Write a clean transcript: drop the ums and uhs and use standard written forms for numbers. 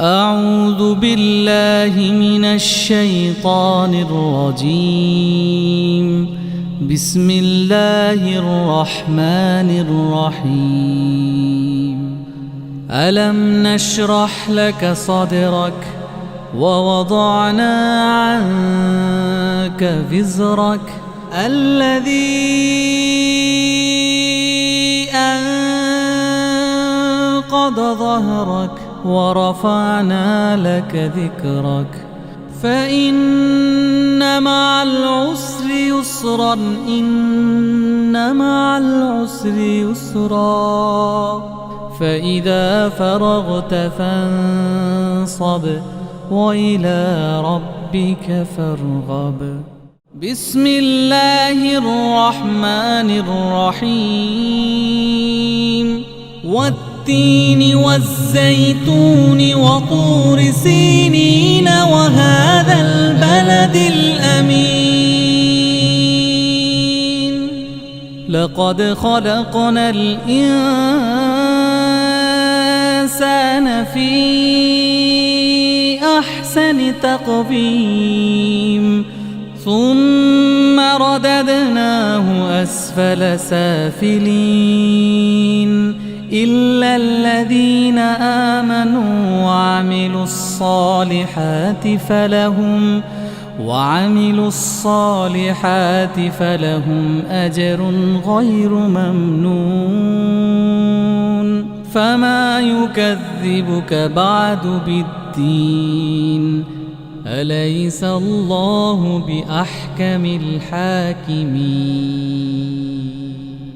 أعوذ بالله من الشيطان الرجيم. بسم الله الرحمن الرحيم. ألم نشرح لك صدرك ووضعنا عنك وزرك الذي أنقض ظهرك ورفعنا لك ذكرك فإن مع العسر يسرا إن مع العسر يسرا فإذا فرغت فانصب وإلى ربك فارغب. بسم الله الرحمن الرحيم. والتين والزيتون وطور سينين وهذا البلد الأمين. لقد خلقنا الإنسان في أحسن تقويم ثم رددناه أسفل سافلين إلا الذين آمنوا وعملوا الصالحات فلهم أجر غير ممنون. فما يكذبك بعد بالدين؟ أليس الله بأحكم الحاكمين؟